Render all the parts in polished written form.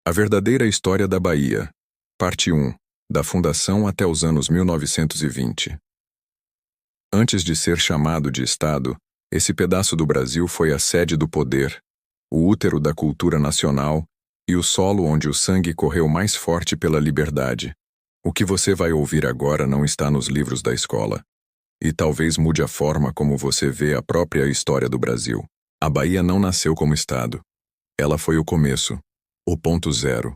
A verdadeira história da Bahia. Parte 1. Da fundação até os anos 1920. Antes de ser chamado de Estado, esse pedaço do Brasil foi a sede do poder, o útero da cultura nacional e o solo onde o sangue correu mais forte pela liberdade. O que você vai ouvir agora não está nos livros da escola. E talvez mude a forma como você vê a própria história do Brasil. A Bahia não nasceu como Estado. Ela foi o começo, o ponto zero.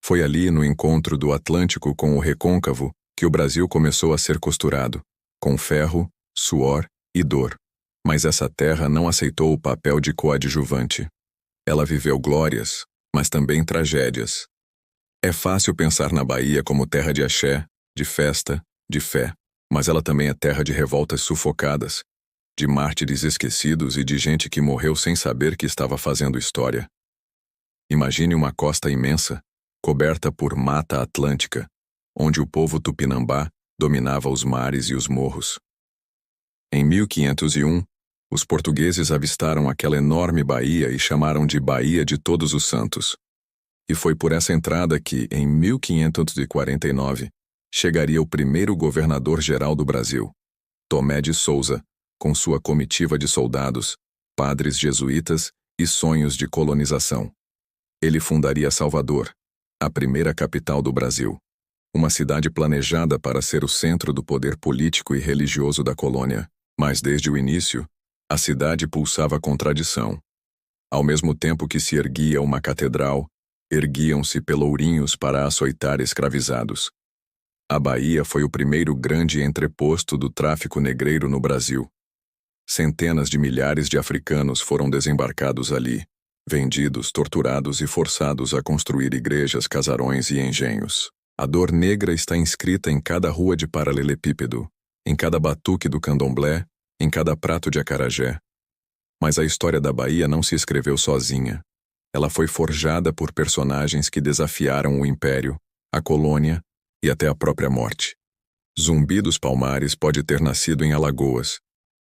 Foi ali, no encontro do Atlântico com o Recôncavo, que o Brasil começou a ser costurado, com ferro, suor e dor. Mas essa terra não aceitou o papel de coadjuvante. Ela viveu glórias, mas também tragédias. É fácil pensar na Bahia como terra de axé, de festa, de fé, mas ela também é terra de revoltas sufocadas, de mártires esquecidos e de gente que morreu sem saber que estava fazendo história. Imagine uma costa imensa, coberta por Mata Atlântica, onde o povo tupinambá dominava os mares e os morros. Em 1501, os portugueses avistaram aquela enorme baía e chamaram de Baía de Todos os Santos. E foi por essa entrada que, em 1549, chegaria o primeiro governador-geral do Brasil, Tomé de Souza, com sua comitiva de soldados, padres jesuítas e sonhos de colonização. Ele fundaria Salvador, a primeira capital do Brasil, uma cidade planejada para ser o centro do poder político e religioso da colônia. Mas desde o início, a cidade pulsava contradição. Ao mesmo tempo que se erguia uma catedral, erguiam-se pelourinhos para açoitar escravizados. A Bahia foi o primeiro grande entreposto do tráfico negreiro no Brasil. Centenas de milhares de africanos foram desembarcados ali, vendidos, torturados e forçados a construir igrejas, casarões e engenhos. A dor negra está inscrita em cada rua de paralelepípedo, em cada batuque do candomblé, em cada prato de acarajé. Mas a história da Bahia não se escreveu sozinha. Ela foi forjada por personagens que desafiaram o império, a colônia e até a própria morte. Zumbi dos Palmares pode ter nascido em Alagoas,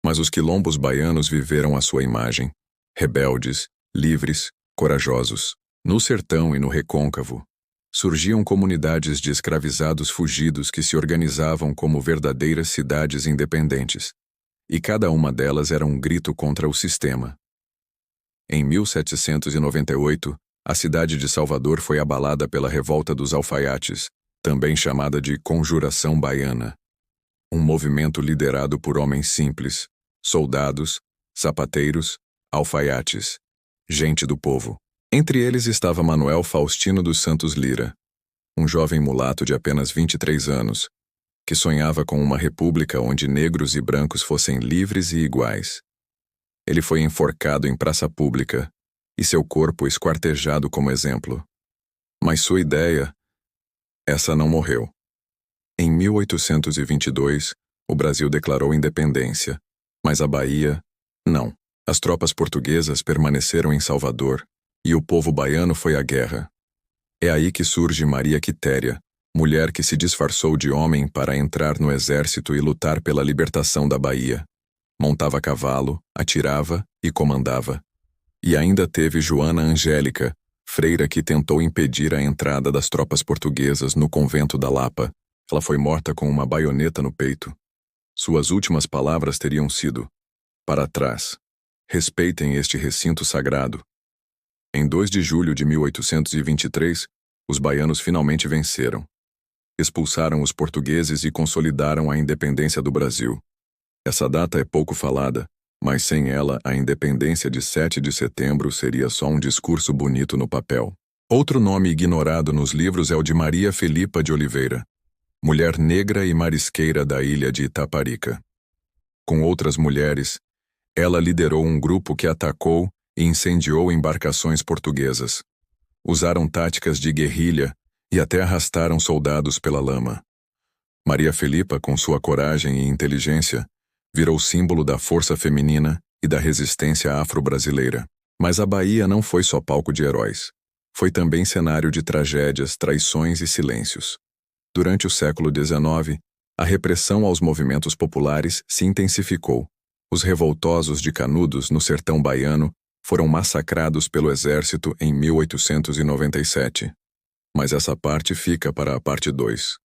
mas os quilombos baianos viveram à sua imagem, rebeldes, livres, corajosos. No sertão e no recôncavo, surgiam comunidades de escravizados fugidos que se organizavam como verdadeiras cidades independentes, e cada uma delas era um grito contra o sistema. Em 1798, a cidade de Salvador foi abalada pela revolta dos alfaiates, também chamada de Conjuração Baiana. Um movimento liderado por homens simples, soldados, sapateiros, alfaiates, gente do povo. Entre eles estava Manuel Faustino dos Santos Lira, um jovem mulato de apenas 23 anos, que sonhava com uma república onde negros e brancos fossem livres e iguais. Ele foi enforcado em praça pública e seu corpo esquartejado como exemplo. Mas sua ideia, essa não morreu. Em 1822, o Brasil declarou independência, mas a Bahia, não. As tropas portuguesas permaneceram em Salvador e o povo baiano foi à guerra. É aí que surge Maria Quitéria, mulher que se disfarçou de homem para entrar no exército e lutar pela libertação da Bahia. Montava a cavalo, atirava e comandava. E ainda teve Joana Angélica, freira que tentou impedir a entrada das tropas portuguesas no convento da Lapa. Ela foi morta com uma baioneta no peito. Suas últimas palavras teriam sido: "Para trás. Respeitem este recinto sagrado." Em 2 de julho de 1823, os baianos finalmente venceram. Expulsaram os portugueses e consolidaram a independência do Brasil. Essa data é pouco falada, mas sem ela a independência de 7 de setembro seria só um discurso bonito no papel. Outro nome ignorado nos livros é o de Maria Felipa de Oliveira, mulher negra e marisqueira da ilha de Itaparica. Com outras mulheres, ela liderou um grupo que atacou e incendiou embarcações portuguesas. Usaram táticas de guerrilha e até arrastaram soldados pela lama. Maria Felipa, com sua coragem e inteligência, virou símbolo da força feminina e da resistência afro-brasileira. Mas a Bahia não foi só palco de heróis. Foi também cenário de tragédias, traições e silêncios. Durante o século XIX, a repressão aos movimentos populares se intensificou. Os revoltosos de Canudos, no sertão baiano, foram massacrados pelo exército em 1897. Mas essa parte fica para a parte 2.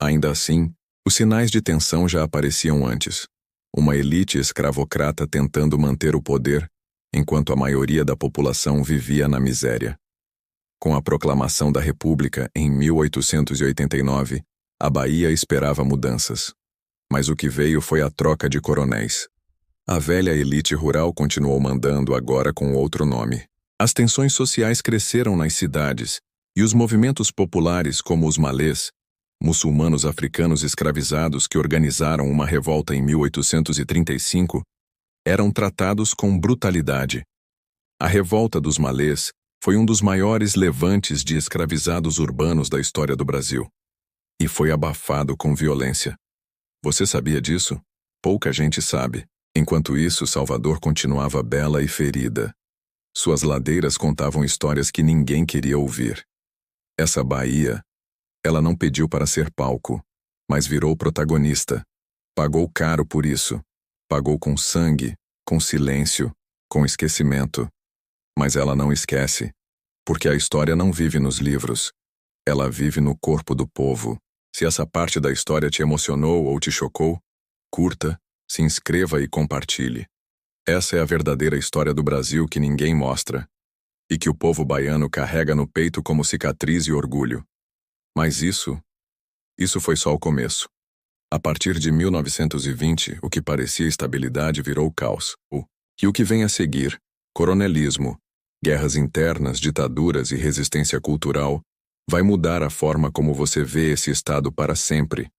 Ainda assim, os sinais de tensão já apareciam antes. Uma elite escravocrata tentando manter o poder, enquanto a maioria da população vivia na miséria. Com a proclamação da República em 1889, a Bahia esperava mudanças. Mas o que veio foi a troca de coronéis. A velha elite rural continuou mandando, agora com outro nome. As tensões sociais cresceram nas cidades, e os movimentos populares como os malês, muçulmanos africanos escravizados que organizaram uma revolta em 1835, eram tratados com brutalidade. A revolta dos malês foi um dos maiores levantes de escravizados urbanos da história do Brasil. E foi abafado com violência. Você sabia disso? Pouca gente sabe. Enquanto isso, Salvador continuava bela e ferida. Suas ladeiras contavam histórias que ninguém queria ouvir. Essa Bahia, ela não pediu para ser palco, mas virou protagonista. Pagou caro por isso. Pagou com sangue, com silêncio, com esquecimento. Mas ela não esquece, porque a história não vive nos livros. Ela vive no corpo do povo. Se essa parte da história te emocionou ou te chocou, curta, se inscreva e compartilhe. Essa é a verdadeira história do Brasil que ninguém mostra, e que o povo baiano carrega no peito como cicatriz e orgulho. Mas isso foi só o começo. A partir de 1920, o que parecia estabilidade virou caos. E o que vem a seguir, coronelismo, guerras internas, ditaduras e resistência cultural, vai mudar a forma como você vê esse estado para sempre.